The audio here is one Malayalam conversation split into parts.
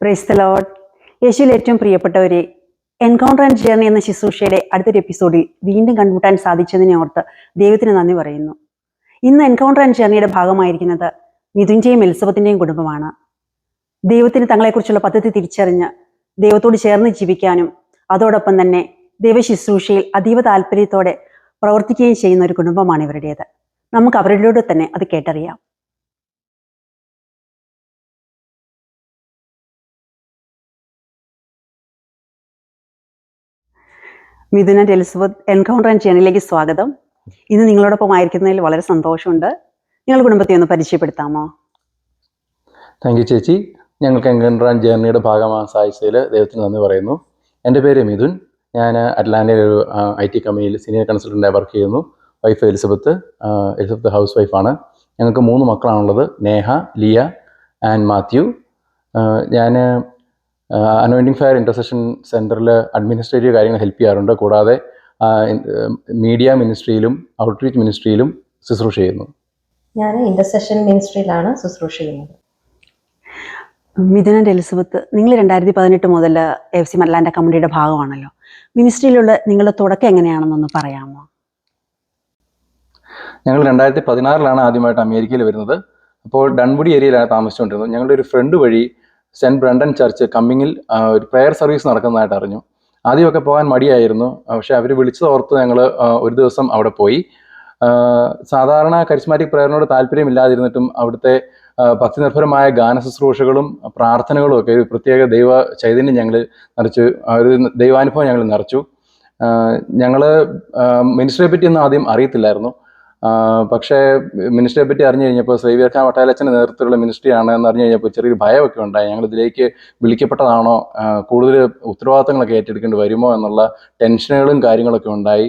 Praise the Lord. യേശുവിൽ ഏറ്റവും പ്രിയപ്പെട്ടവരെ, എൻകൗണ്ടർ ആൻഡ് ജേർണി എന്ന ശുശ്രൂഷയുടെ അടുത്തൊരു എപ്പിസോഡിൽ വീണ്ടും കണ്ടുമുട്ടാൻ സാധിച്ചതിനെ ഓർത്ത് ദൈവത്തിന് നന്ദി പറയുന്നു. ഇന്ന് എൻകൗണ്ടർ ആൻഡ് ജേർണിയുടെ ഭാഗമായിരിക്കുന്നത് മിഥുൻ്റെയും എലിസബത്തിൻ്റെയും കുടുംബമാണ്. ദൈവത്തിന് തങ്ങളെക്കുറിച്ചുള്ള പദ്ധതി തിരിച്ചറിഞ്ഞ് ദൈവത്തോട് ചേർന്ന് ജീവിക്കാനും അതോടൊപ്പം തന്നെ ദൈവശുശ്രൂഷയിൽ അതീവ താല്പര്യത്തോടെ പ്രവർത്തിക്കുകയും ചെയ്യുന്ന ഒരു കുടുംബമാണ് ഇവരുടേത്. നമുക്ക് അവരിലൂടെ തന്നെ അത് കേട്ടറിയാം. Mithun and Elizabeth, encounter and ജേർണിയിലേക്ക് സ്വാഗതം. ഇന്ന് നിങ്ങളോടൊപ്പം ആയിരിക്കുന്നതിൽ വളരെ സന്തോഷമുണ്ട്. നിങ്ങൾ കുടുംബത്തെ ഒന്ന് പരിചയപ്പെടുത്താമോ? താങ്ക് യു ചേച്ചി. ഞങ്ങൾക്ക് എൻകൗണ്ടർ ആൻഡ് ജേർണിയുടെ ഭാഗമാകാൻ സാധിച്ചതിൽ ദൈവത്തിന് നന്ദി പറയുന്നു. എൻ്റെ പേര് മിഥുൻ. ഞാൻ അറ്റ്ലാന്റയിൽ ഒരു IT കമ്പനിയിൽ സീനിയർ കൺസൾട്ടൻ്റായി വർക്ക് ചെയ്യുന്നു. വൈഫ് എലിസബത്ത് ഹൗസ് വൈഫാണ്. ഞങ്ങൾക്ക് 3 മക്കളാണുള്ളത്: നേഹ, ലിയ ആൻഡ് മാത്യു. ഞാൻ അനോയിൻറ്റിംഗ് ഫയർ ഇൻ്റർസെഷൻ സെൻറ്ററിൽ അഡ്മിനിസ്ട്രേറ്റീവ് കാര്യങ്ങൾ ഹെൽപ്പ് ചെയ്യാറുണ്ട്. കൂടാതെ മീഡിയ മിനിസ്ട്രിയിലും ഔട്ട്റീച്ച് മിനിസ്ട്രിയിലും ശുശ്രൂഷ ചെയ്യുന്നു. ഞാൻ ഇൻ്റർസെഷൻ മിനിസ്ട്രിയിലാണ് ശുശ്രൂഷ ചെയ്യുന്നത്. മിഥുൻ ആൻഡ് എലിസബത്ത്, നിങ്ങൾ 2018 മുതൽ AFC അറ്റ്ലാന്റ കമ്മിറ്റിയുടെ ഭാഗമാണല്ലോ. മിനിസ്ട്രിയിലുള്ള നിങ്ങളുടെ തുടക്കം എങ്ങനെയാണെന്നൊന്ന് പറയാമോ? ഞങ്ങൾ 2016 ആദ്യമായിട്ട് അമേരിക്കയിൽ വരുന്നത്. അപ്പോൾ ഡൺവുഡി ഏരിയയിലാണ് താമസിച്ചുകൊണ്ടിരുന്നത്. ഞങ്ങളുടെ ഒരു ഫ്രണ്ട് വഴി സെൻറ്റ് ബ്രണ്ടൻ ചർച്ച് കമ്മിങ്ങിൽ ഒരു പ്രെയർ സർവീസ് നടക്കുന്നതായിട്ട് അറിഞ്ഞു. ആദ്യമൊക്കെ പോകാൻ മടിയായിരുന്നു. പക്ഷേ അവർ വിളിച്ചത് ഓർത്ത് ഞങ്ങൾ ഒരു ദിവസം അവിടെ പോയി. സാധാരണ കരിസ്മാറ്റിക് പ്രയറിനോട് താല്പര്യമില്ലാതിരുന്നിട്ടും അവിടുത്തെ ഭക്തിനിർഭരമായ ഗാന ശുശ്രൂഷകളും പ്രാർത്ഥനകളും ഒക്കെ ഒരു പ്രത്യേക ദൈവ ചൈതന്യം ഞങ്ങൾ നിറച്ചു, ഒരു ദൈവാനുഭവം ഞങ്ങൾ നിറച്ചു. ഞങ്ങൾ മിനിസ്ട്രിയെ പറ്റി ഒന്നും ആദ്യം അറിയത്തില്ലായിരുന്നു. പക്ഷേ മിനിസ്ട്രിയെ പറ്റി അറിഞ്ഞു കഴിഞ്ഞപ്പോൾ, സേവ്യർ ഖാൻ വട്ടാലച്ചൻ്റെ നേതൃത്വത്തിലുള്ള മിനിസ്ട്രിയാണ് എന്ന് അറിഞ്ഞു കഴിഞ്ഞപ്പോൾ ചെറിയൊരു ഭയമൊക്കെ ഉണ്ടായി. ഞങ്ങൾ ഇതിലേക്ക് വിളിക്കപ്പെട്ടതാണോ, കൂടുതൽ ഉത്തരവാദിത്തങ്ങളൊക്കെ ഏറ്റെടുക്കേണ്ടി വരുമോ എന്നുള്ള ടെൻഷനുകളും കാര്യങ്ങളൊക്കെ ഉണ്ടായി.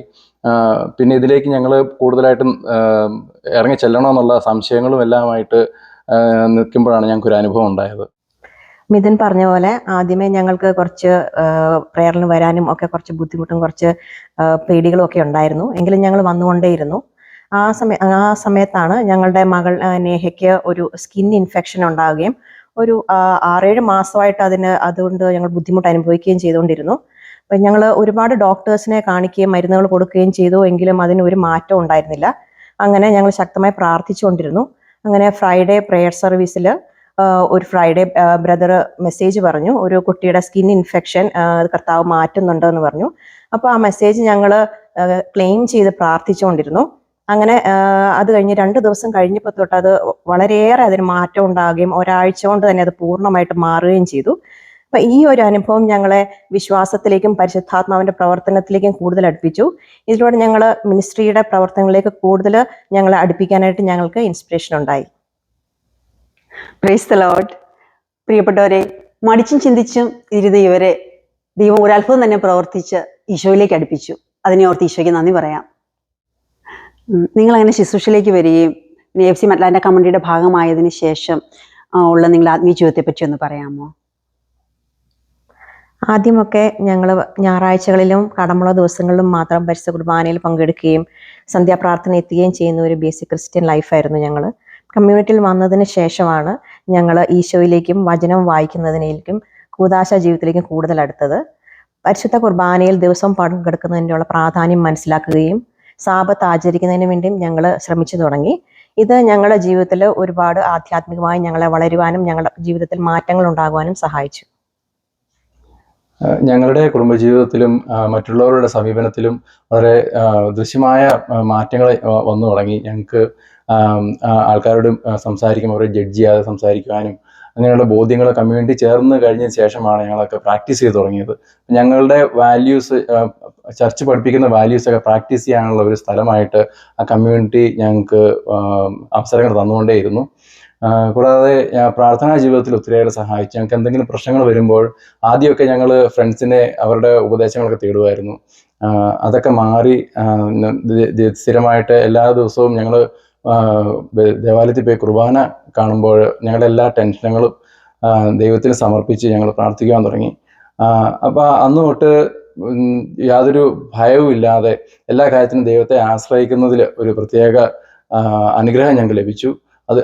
പിന്നെ ഇതിലേക്ക് ഞങ്ങൾ കൂടുതലായിട്ടും ഇറങ്ങി ചെല്ലണമെന്നുള്ള സംശയങ്ങളും എല്ലാമായിട്ട് നിൽക്കുമ്പോഴാണ് ഞങ്ങൾക്കൊരു അനുഭവം ഉണ്ടായത്. മിഥുൻ പറഞ്ഞ പോലെ ആദ്യമേ ഞങ്ങൾക്ക് കുറച്ച് പ്രയറിന് വരാനും ഒക്കെ കുറച്ച് ബുദ്ധിമുട്ടും കുറച്ച് പേടികളും ഒക്കെ ഉണ്ടായിരുന്നു. എങ്കിലും ഞങ്ങൾ വന്നുകൊണ്ടേയിരുന്നു. ആ സമയത്താണ് ഞങ്ങളുടെ മകൾ നേഹയ്ക്ക് ഒരു സ്കിൻ ഇൻഫെക്ഷൻ ഉണ്ടാവുകയും ഒരു 6-7 മാസമായിട്ട് അതുകൊണ്ട് ഞങ്ങൾ ബുദ്ധിമുട്ട് അനുഭവിക്കുകയും ചെയ്തുകൊണ്ടിരുന്നു. അപ്പം ഞങ്ങൾ ഒരുപാട് ഡോക്ടേഴ്സിനെ കാണിക്കുകയും മരുന്നുകൾ കൊടുക്കുകയും ചെയ്തു. എങ്കിലും അതിന് ഒരു മാറ്റം ഉണ്ടായിരുന്നില്ല. അങ്ങനെ ഞങ്ങൾ ശക്തമായി പ്രാർത്ഥിച്ചുകൊണ്ടിരുന്നു. അങ്ങനെ ഫ്രൈഡേ പ്രെയർ സർവീസിൽ ഒരു ഫ്രൈഡേ ബ്രദർ മെസ്സേജ് പറഞ്ഞു, ഒരു കുട്ടിയുടെ സ്കിൻ ഇൻഫെക്ഷൻ കർത്താവ് മാറ്റുന്നുണ്ട് എന്ന് പറഞ്ഞു. അപ്പോൾ ആ മെസ്സേജ് ഞങ്ങൾ ക്ലെയിം ചെയ്ത് പ്രാർത്ഥിച്ചുകൊണ്ടിരുന്നു. അങ്ങനെ അത് കഴിഞ്ഞ് 2 ദിവസം കഴിഞ്ഞപ്പോൾ തൊട്ട് അത് വളരെയേറെ അതിന് മാറ്റം ഉണ്ടാകുകയും ഒരാഴ്ച കൊണ്ട് തന്നെ അത് പൂർണ്ണമായിട്ട് മാറുകയും ചെയ്തു. അപ്പം ഈ ഒരു അനുഭവം ഞങ്ങളെ വിശ്വാസത്തിലേക്കും പരിശുദ്ധാത്മാവിൻ്റെ പ്രവർത്തനത്തിലേക്കും കൂടുതൽ അടുപ്പിച്ചു. ഇതിലൂടെ ഞങ്ങൾ മിനിസ്ട്രിയുടെ പ്രവർത്തനങ്ങളിലേക്ക് കൂടുതൽ ഞങ്ങളെ അടുപ്പിക്കാനായിട്ട് ഞങ്ങൾക്ക് ഇൻസ്പിറേഷൻ ഉണ്ടായി. Praise the Lord. പ്രിയപ്പെട്ടവരെ, മടിച്ചും ചിന്തിച്ചും ഇരുന്ന ഇവരെ ദൈവം ഒരു അത്ഭുതം തന്നെ പ്രവർത്തിച്ച് ഈശോയിലേക്ക് അടുപ്പിച്ചു. അതിനെ ഓർത്ത് ഈശോയ്ക്ക് നന്ദി പറയാം. നിങ്ങളങ്ങനെ ശുശ്രൂഷയിലേക്ക് വരികയും AFC അറ്റ്ലാന്റ കമ്മിറ്റിയുടെ ഭാഗമായതിനു ശേഷം ഉള്ള നിങ്ങളുടെ ആത്മീയ ജീവിതത്തെ പറ്റി ഒന്ന് പറയാമോ? ആദ്യമൊക്കെ ഞങ്ങൾ ഞായറാഴ്ചകളിലും കടമുള്ള ദിവസങ്ങളിലും മാത്രം പരിശുദ്ധ കുർബാനയിൽ പങ്കെടുക്കുകയും സന്ധ്യാപ്രാർത്ഥന എത്തുകയും ചെയ്യുന്ന ഒരു ബേസിക് ക്രിസ്ത്യൻ ലൈഫായിരുന്നു ഞങ്ങൾ. കമ്മ്യൂണിറ്റിയിൽ വന്നതിന് ശേഷമാണ് ഞങ്ങൾ ഈശോയിലേക്കും വചനം വായിക്കുന്നതിനേക്കും കൂദാശ ജീവിതത്തിലേക്കും കൂടുതൽ അടുത്തത്. പരിശുദ്ധ കുർബാനയിൽ ദിവസം പങ്കെടുക്കുന്നതിനുള്ള പ്രാധാന്യം മനസ്സിലാക്കുകയും സാബത്ത് ആചരിക്കുന്നതിന് വേണ്ടിയും ഞങ്ങൾ ശ്രമിച്ചു തുടങ്ങി. ഇത് ഞങ്ങളുടെ ജീവിതത്തിൽ ഒരുപാട് ആധ്യാത്മികമായി ഞങ്ങളെ വളരുവാനും ഞങ്ങളുടെ ജീവിതത്തിൽ മാറ്റങ്ങൾ ഉണ്ടാകുവാനും സഹായിച്ചു. ഞങ്ങളുടെ കുടുംബജീവിതത്തിലും മറ്റുള്ളവരുടെ സമീപനത്തിലും വളരെ ദൃശ്യമായ മാറ്റങ്ങൾ വന്നു തുടങ്ങി. ഞങ്ങൾക്ക് ആൾക്കാരോട് സംസാരിക്കുമ്പോൾ അവരെ ജഡ്ജ് ചെയ്യാതെ സംസാരിക്കുവാനും അങ്ങനെയുള്ള ബോധ്യങ്ങൾ കമ്മ്യൂണിറ്റി ചേർന്ന് കഴിഞ്ഞതിന് ശേഷമാണ് ഞങ്ങളൊക്കെ പ്രാക്ടീസ് ചെയ്ത് തുടങ്ങിയത്. ഞങ്ങളുടെ വാല്യൂസ്, ചർച്ച് പഠിപ്പിക്കുന്ന വാല്യൂസൊക്കെ പ്രാക്ടീസ് ചെയ്യാനുള്ള ഒരു സ്ഥലമായിട്ട് ആ കമ്മ്യൂണിറ്റി ഞങ്ങൾക്ക് അവസരങ്ങൾ തന്നുകൊണ്ടേയിരുന്നു. കൂടാതെ പ്രാർത്ഥനാ ജീവിതത്തിൽ ഒത്തിരിയേറെ സഹായിച്ചു. ഞങ്ങൾക്ക് എന്തെങ്കിലും പ്രശ്നങ്ങൾ വരുമ്പോൾ ആദ്യമൊക്കെ ഞങ്ങൾ ഫ്രണ്ട്സിനെ അവരുടെ ഉപദേശങ്ങളൊക്കെ തേടുമായിരുന്നു. അതൊക്കെ മാറി സ്ഥിരമായിട്ട് എല്ലാ ദിവസവും ഞങ്ങൾ ദേവാലയത്തിൽ പോയി കുർബാന കാണുമ്പോൾ ഞങ്ങളുടെ എല്ലാ ടെൻഷനുകളും ദൈവത്തിന് സമർപ്പിച്ച് ഞങ്ങൾ പ്രാർത്ഥിക്കാൻ തുടങ്ങി. അപ്പോൾ അന്ന് തൊട്ട് യാതൊരു ഭയവും ഇല്ലാതെ എല്ലാ കാര്യത്തിനും ദൈവത്തെ ആശ്രയിക്കുന്നതിൽ ഒരു പ്രത്യേക അനുഗ്രഹം ഞങ്ങൾക്ക് ലഭിച്ചു.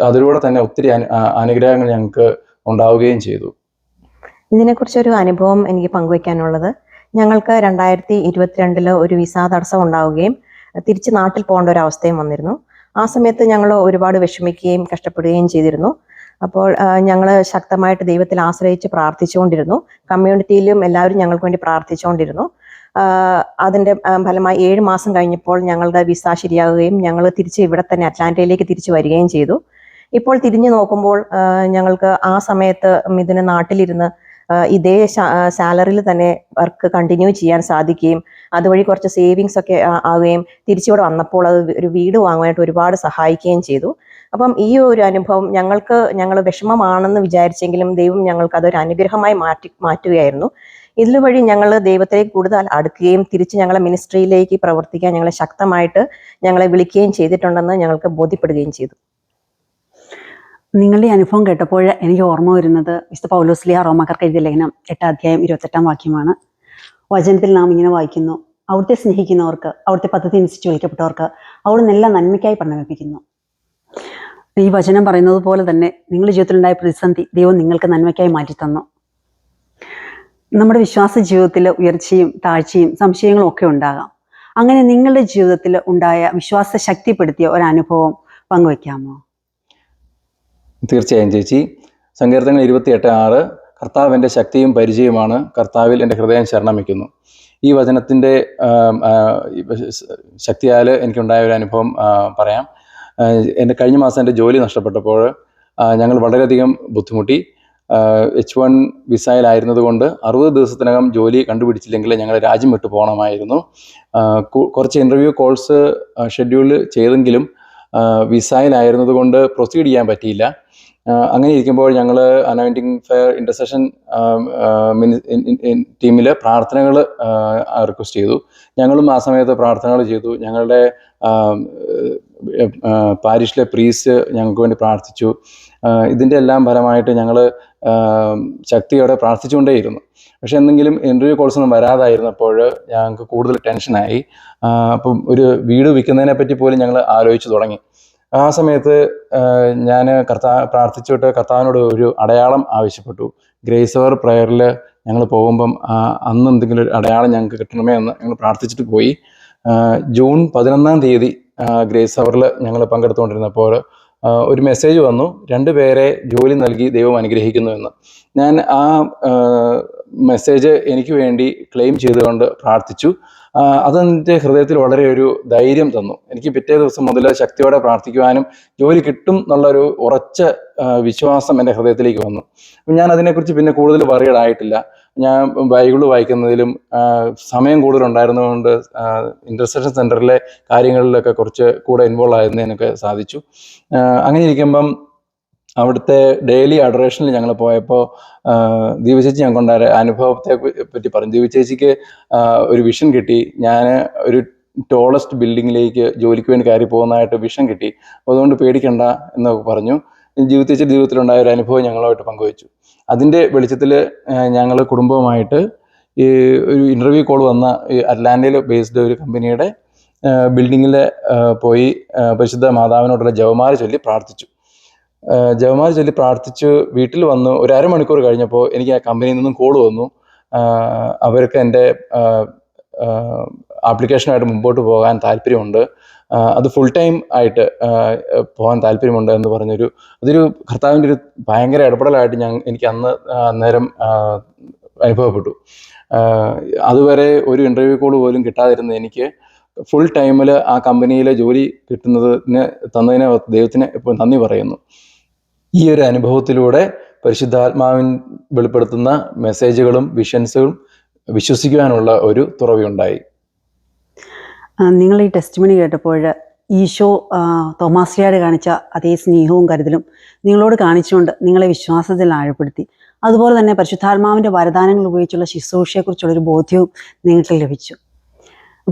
അതിലൂടെ തന്നെ ഒത്തിരി അനുഗ്രഹങ്ങൾ ഞങ്ങൾക്ക് ഉണ്ടാവുകയും ചെയ്തു. ഇതിനെക്കുറിച്ചൊരു അനുഭവം എനിക്ക് പങ്കുവയ്ക്കാനുള്ളത്, ഞങ്ങൾക്ക് 2022 ഒരു വിസ തടസ്സം ഉണ്ടാവുകയും തിരിച്ച് നാട്ടിൽ പോകേണ്ട ഒരു അവസ്ഥയും വന്നിരുന്നു. ആ സമയത്ത് ഞങ്ങൾ ഒരുപാട് വിഷമിക്കുകയും കഷ്ടപ്പെടുകയും ചെയ്തിരുന്നു. അപ്പോൾ ഞങ്ങൾ ശക്തമായിട്ട് ദൈവത്തിൽ ആശ്രയിച്ച് പ്രാർത്ഥിച്ചുകൊണ്ടിരുന്നു. കമ്മ്യൂണിറ്റിയിലും എല്ലാവരും ഞങ്ങൾക്ക് വേണ്ടി പ്രാർത്ഥിച്ചുകൊണ്ടിരുന്നു. അതിൻ്റെ ഫലമായി 7 മാസം കഴിഞ്ഞപ്പോൾ ഞങ്ങളുടെ വിസ ശരിയാവുകയും ഞങ്ങൾ തിരിച്ച് ഇവിടെ തന്നെ അറ്റ്ലാന്റയിലേക്ക് തിരിച്ചു വരികയും ചെയ്തു. ഇപ്പോൾ തിരിഞ്ഞു നോക്കുമ്പോൾ ഞങ്ങൾക്ക് ആ സമയത്ത് ഇതിന് നാട്ടിലിരുന്ന് ഇതേ സാലറിയിൽ തന്നെ വർക്ക് കണ്ടിന്യൂ ചെയ്യാൻ സാധിക്കുകയും അതുവഴി കുറച്ച് സേവിങ്സ് ഒക്കെ ആവുകയും തിരിച്ചിവിടെ വന്നപ്പോൾ അത് ഒരു വീട് വാങ്ങുവാനായിട്ട് ഒരുപാട് സഹായിക്കുകയും ചെയ്തു. അപ്പം ഈ ഒരു അനുഭവം ഞങ്ങൾ വിഷമമാണെന്ന് വിചാരിച്ചെങ്കിലും ദൈവം ഞങ്ങൾക്ക് അതൊരു അനുഗ്രഹമായി മാറ്റുകയായിരുന്നു. ഇതിലുവഴി ഞങ്ങൾ ദൈവത്തിലേക്ക് കൂടുതൽ അടുക്കുകയും തിരിച്ച് ഞങ്ങളെ മിനിസ്ട്രിയിലേക്ക് പ്രവർത്തിക്കാൻ ഞങ്ങളെ ശക്തമായിട്ട് ഞങ്ങളെ വിളിക്കുകയും ചെയ്തിട്ടുണ്ടെന്ന് ഞങ്ങൾക്ക് ബോധ്യപ്പെടുകയും ചെയ്തു. നിങ്ങളുടെ അനുഭവം കേട്ടപ്പോൾ എനിക്ക് ഓർമ്മ വരുന്നത് വിശുദ്ധ പൗലോസ്ലീഹ റോമാക്കാർക്ക് എഴുതിയ ലേഖനം 8:28 വചനത്തിൽ നാം ഇങ്ങനെ വായിക്കുന്നു: അവിടുത്തെ സ്നേഹിക്കുന്നവർക്ക്, അവിടുത്തെ പദ്ധതി അനുസരിച്ച് വിളിക്കപ്പെട്ടവർക്ക് അവിടുന്ന് എല്ലാം നന്മയ്ക്കായി പരിണമിപ്പിക്കുന്നു. ഈ വചനം പറയുന്നത് പോലെ തന്നെ നിങ്ങളുടെ ജീവിതത്തിലുണ്ടായ പ്രതിസന്ധി ദൈവം നിങ്ങൾക്ക് നന്മയ്ക്കായി മാറ്റിത്തന്നു. നമ്മുടെ വിശ്വാസ ജീവിതത്തിൽ ഉയർച്ചയും താഴ്ചയും സംശയങ്ങളും ഒക്കെ ഉണ്ടാകാം. അങ്ങനെ നിങ്ങളുടെ ജീവിതത്തിൽ ഉണ്ടായ വിശ്വാസ ശക്തിപ്പെടുത്തിയ ഒരനുഭവം പങ്കുവയ്ക്കാമോ? തീർച്ചയായും ചേച്ചി. സങ്കീർത്തനങ്ങൾ 28:6 കർത്താവ് എൻ്റെ ശക്തിയും പരിചയമാണ്, കർത്താവിൽ എൻ്റെ ഹൃദയം ശരണം വയ്ക്കുന്നു. ഈ വചനത്തിൻ്റെ ശക്തിയാൽ എനിക്കുണ്ടായ ഒരു അനുഭവം പറയാം. എൻ്റെ കഴിഞ്ഞ മാസം എൻ്റെ ജോലി നഷ്ടപ്പെട്ടപ്പോൾ ഞങ്ങൾ വളരെയധികം ബുദ്ധിമുട്ടി. H1 വിസയിലായിരുന്നത് കൊണ്ട് 60 ദിവസത്തിനകം ജോലി കണ്ടുപിടിച്ചില്ലെങ്കിൽ ഞങ്ങൾ രാജ്യം വിട്ടു പോകണമായിരുന്നു. കുറച്ച് ഇൻ്റർവ്യൂ കോൾസ് ഷെഡ്യൂൾ ചെയ്തെങ്കിലും വിസയിലായിരുന്നത് കൊണ്ട് പ്രൊസീഡ് ചെയ്യാൻ പറ്റിയില്ല. അങ്ങനെ ഇരിക്കുമ്പോൾ ഞങ്ങൾ അനോയിൻറ്റിങ് ഫെയർ ഇൻ്റർസെഷൻ ടീമിൽ പ്രാർത്ഥനകൾ റിക്വസ്റ്റ് ചെയ്തു. ഞങ്ങളും ആ സമയത്ത് പ്രാർത്ഥനകൾ ചെയ്തു. ഞങ്ങളുടെ പാരിഷിലെ പ്രീസ്റ്റ് ഞങ്ങൾക്ക് വേണ്ടി പ്രാർത്ഥിച്ചു. ഇതിൻ്റെ എല്ലാം ഫലമായിട്ട് ഞങ്ങൾ ശക്തിയോടെ പ്രാർത്ഥിച്ചുകൊണ്ടേയിരുന്നു. പക്ഷെ എന്തെങ്കിലും ഇൻ്റർവ്യൂ കോൾസ് ഒന്നും വരാതായിരുന്നപ്പോൾ ഞങ്ങൾക്ക് കൂടുതൽ ടെൻഷനായി. അപ്പം ഒരു വീട് വിൽക്കുന്നതിനെ പറ്റി പോലും ഞങ്ങൾ ആലോചിച്ച് തുടങ്ങി. ആ സമയത്ത് ഞാൻ പ്രാർത്ഥിച്ചിട്ട് കർത്താവിനോട് ഒരു അടയാളം ആവശ്യപ്പെട്ടു. ഗ്രേസ് അവർ പ്രയറിൽ ഞങ്ങൾ പോകുമ്പം അന്ന് എന്തെങ്കിലും ഒരു അടയാളം ഞങ്ങൾക്ക് കിട്ടണമേ എന്ന് ഞങ്ങൾ പ്രാർത്ഥിച്ചിട്ട് പോയി. ജൂൺ 11 ഗ്രേസ് അവറിൽ ഞങ്ങൾ പങ്കെടുത്തുകൊണ്ടിരുന്നപ്പോൾ ഒരു മെസ്സേജ് വന്നു: 2 പേരെ ജോലി നൽകി ദൈവം അനുഗ്രഹിക്കുന്നു എന്ന്. ഞാൻ ആ മെസ്സേജ് എനിക്ക് വേണ്ടി ക്ലെയിം ചെയ്തുകൊണ്ട് പ്രാർത്ഥിച്ചു. അതെൻ്റെ ഹൃദയത്തിൽ വളരെ ഒരു ധൈര്യം തന്നു. എനിക്ക് പിറ്റേ ദിവസം മുതൽ ശക്തിയോടെ പ്രാർത്ഥിക്കുവാനും ജോലി കിട്ടും എന്നുള്ളൊരു ഉറച്ച വിശ്വാസം എൻ്റെ ഹൃദയത്തിലേക്ക് വന്നു. ഞാൻ അതിനെക്കുറിച്ച് പിന്നെ കൂടുതൽ വറിയഡായിട്ടില്ല. ഞാൻ ബൈബിൾ വായിക്കുന്നതിലും സമയം കൂടുതലുണ്ടായിരുന്നതുകൊണ്ട് ഇൻ്റർസെഷൻ സെൻറ്ററിലെ കാര്യങ്ങളിലൊക്കെ കുറച്ച് കൂടെ ഇൻവോൾവ് ആയിരുന്നതിനൊക്കെ സാധിച്ചു. അങ്ങനെ ഇരിക്കുമ്പം അവിടുത്തെ ഡെയിലി അഡറേഷനിൽ ഞങ്ങൾ പോയപ്പോൾ ദീപചേച്ചി ഞങ്ങൾക്കുണ്ടായ അനുഭവത്തെ പറ്റി പറഞ്ഞു. ദീപചേച്ചിക്ക് ഒരു വിഷൻ കിട്ടി. ഞാൻ ഒരു ടോളസ്റ്റ് ബിൽഡിങ്ങിലേക്ക് ജോലിക്ക് വേണ്ടി കയറി പോകുന്നതായിട്ട് വിഷൻ കിട്ടി. അപ്പോൾ അതുകൊണ്ട് പേടിക്കണ്ട എന്നൊക്കെ പറഞ്ഞു. ജീവിതത്തിലുണ്ടായ ഒരു അനുഭവം ഞങ്ങളുമായിട്ട് പങ്കുവച്ചു. അതിൻ്റെ വെളിച്ചത്തിൽ ഞങ്ങൾ കുടുംബവുമായിട്ട് ഈ ഒരു ഇൻ്റർവ്യൂ കോൾ വന്ന അറ്റ്ലാന്റയിൽ ബേസ്ഡ് ഒരു കമ്പനിയുടെ ബിൽഡിങ്ങിൽ പോയി പരിശുദ്ധ മാതാവിനോടുള്ള ജപമാല ചൊല്ലി പ്രാർത്ഥിച്ചു. ജപമാല ചൊല്ലി പ്രാർത്ഥിച്ചു വീട്ടിൽ വന്നു. ഒരു അരമണിക്കൂർ കഴിഞ്ഞപ്പോൾ എനിക്ക് ആ കമ്പനിയിൽ നിന്നും കോൾ വന്നു. അവർക്ക് എൻ്റെ ആപ്ലിക്കേഷനുമായിട്ട് മുമ്പോട്ട് പോകാൻ താല്പര്യമുണ്ട്, അത് ഫുൾ ടൈം ആയിട്ട് പോകാൻ താല്പര്യമുണ്ട് എന്ന് അതൊരു കർത്താവിൻ്റെ ഒരു ഭയങ്കര ഇടപെടലായിട്ട് എനിക്ക് അന്നേരം അനുഭവപ്പെട്ടു. അതുവരെ ഒരു ഇൻ്റർവ്യൂ കോൾ പോലും കിട്ടാതിരുന്ന എനിക്ക് ഫുൾ ടൈമിൽ ആ കമ്പനിയിലെ ജോലി തന്നതിന് ദൈവത്തിന് ഇപ്പോൾ നന്ദി പറയുന്നു. ഈ ഒരു അനുഭവത്തിലൂടെ പരിശുദ്ധാത്മാവിൻ വെളിപ്പെടുത്തുന്ന മെസ്സേജുകളും വിഷൻസും വിശ്വസിക്കുവാനുള്ള ഒരു തുറവിയുണ്ടായി. നിങ്ങൾ ഈ ടെസ്റ്റിമണി കേട്ടപ്പോൾ ഈശോ തോമാശ്ലീഹായോട് കാണിച്ച അതേ സ്നേഹവും കരുതലും നിങ്ങളോട് കാണിച്ചുകൊണ്ട് നിങ്ങളെ വിശ്വാസത്തിൽ ആഴപ്പെടുത്തി. അതുപോലെ തന്നെ പരിശുദ്ധാത്മാവിൻ്റെ വരദാനങ്ങൾ ഉപയോഗിച്ചുള്ള ശുശ്രൂഷയെക്കുറിച്ചുള്ളൊരു ബോധ്യവും നിങ്ങൾക്ക് ലഭിച്ചു.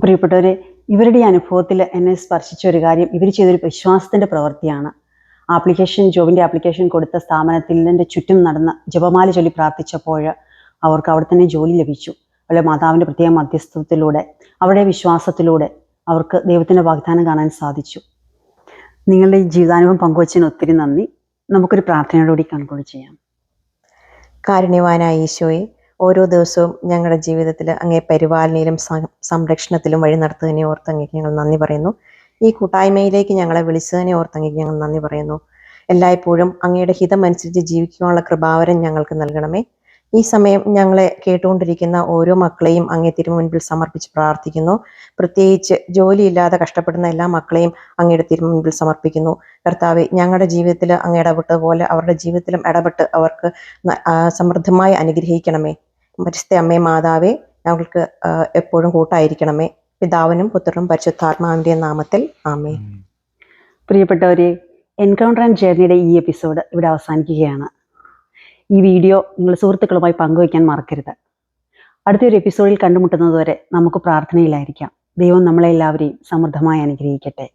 പ്രിയപ്പെട്ടവരെ, ഇവരുടെ ഈ അനുഭവത്തിൽ എന്നെ സ്പർശിച്ച ഒരു കാര്യം, ഇവർ ചെയ്തൊരു വിശ്വാസത്തിൻ്റെ പ്രവൃത്തിയാണ്. ജോബിൻ്റെ ആപ്ലിക്കേഷൻ കൊടുത്ത സ്ഥാപനത്തിൻ്റെ ചുറ്റും നടന്ന് ജപമാല ചൊല്ലി പ്രാർത്ഥിച്ചപ്പോൾ അവർക്ക് അവിടെ തന്നെ ജോലി ലഭിച്ചു. അവരുടെ മാതാവിൻ്റെ പ്രത്യേക മധ്യസ്ഥത്തിലൂടെ, അവരുടെ വിശ്വാസത്തിലൂടെ അവർക്ക് ദൈവത്തിൻ്റെ വാഗ്ദാനം കാണാൻ സാധിച്ചു. നിങ്ങളുടെ ഈ ജീവിതാനുഭവം പങ്കുവച്ചതിന് ഒത്തിരി നന്ദി. നമുക്കൊരു പ്രാർത്ഥനയോടുകൂടി കൺക്ലൂഡ് ചെയ്യാം. കാരുണ്യവാനായ ഈശോയെ, ഓരോ ദിവസവും ഞങ്ങളുടെ ജീവിതത്തിൽ അങ്ങേ പരിപാലനയിലും സംരക്ഷണത്തിലും വഴി നടത്തുന്നതിനെ ഓർത്ത് അങ്ങേക്ക് ഞങ്ങൾ നന്ദി പറയുന്നു. ഈ കൂട്ടായ്മയിലേക്ക് ഞങ്ങളെ വിളിച്ചതിനെ ഓർത്ത് അങ്ങേക്ക് ഞങ്ങൾ നന്ദി പറയുന്നു. എല്ലായ്പ്പോഴും അങ്ങയുടെ ഹിതമനുസരിച്ച് ജീവിക്കുവാനുള്ള കൃപാവരം ഞങ്ങൾക്ക് നൽകണമേ. ഈ സമയം ഞങ്ങളെ കേട്ടുകൊണ്ടിരിക്കുന്ന ഓരോ മക്കളെയും അങ്ങേ തിരുമുൻപിൽ സമർപ്പിച്ച് പ്രാർത്ഥിക്കുന്നു. പ്രത്യേകിച്ച് ജോലിയില്ലാതെ കഷ്ടപ്പെടുന്ന എല്ലാ മക്കളെയും അങ്ങയുടെ തിരുമുൻപിൽ സമർപ്പിക്കുന്നു. കർത്താവെ, ഞങ്ങളുടെ ജീവിതത്തിൽ അങ്ങ് ഇടപെട്ടതുപോലെ അവരുടെ ജീവിതത്തിലും ഇടപെട്ട് അവർക്ക് സമൃദ്ധമായി അനുഗ്രഹിക്കണമേ. പരിശുദ്ധ അമ്മേ മാതാവേ, ഞങ്ങൾക്ക് എപ്പോഴും കൂട്ടായിരിക്കണമേ. പിതാവിനും പുത്രനും പരിശുദ്ധാത്മാവിന്റെ നാമത്തിൽ ആമേൻ. പ്രിയപ്പെട്ടവരെ, എൻകൗണ്ടർ ആൻഡ് ജേർണിയുടെ ഈ എപ്പിസോഡ് ഇവിടെ അവസാനിക്കുകയാണ്. ഈ വീഡിയോ നിങ്ങൾ സുഹൃത്തുക്കളുമായി പങ്കുവയ്ക്കാൻ മറക്കരുത്. അടുത്തൊരു എപ്പിസോഡിൽ കണ്ടുമുട്ടുന്നതുവരെ നമുക്ക് പ്രാർത്ഥനയിലായിരിക്കാം. ദൈവം നമ്മളെല്ലാവരെയും സമൃദ്ധമായി അനുഗ്രഹിക്കട്ടെ.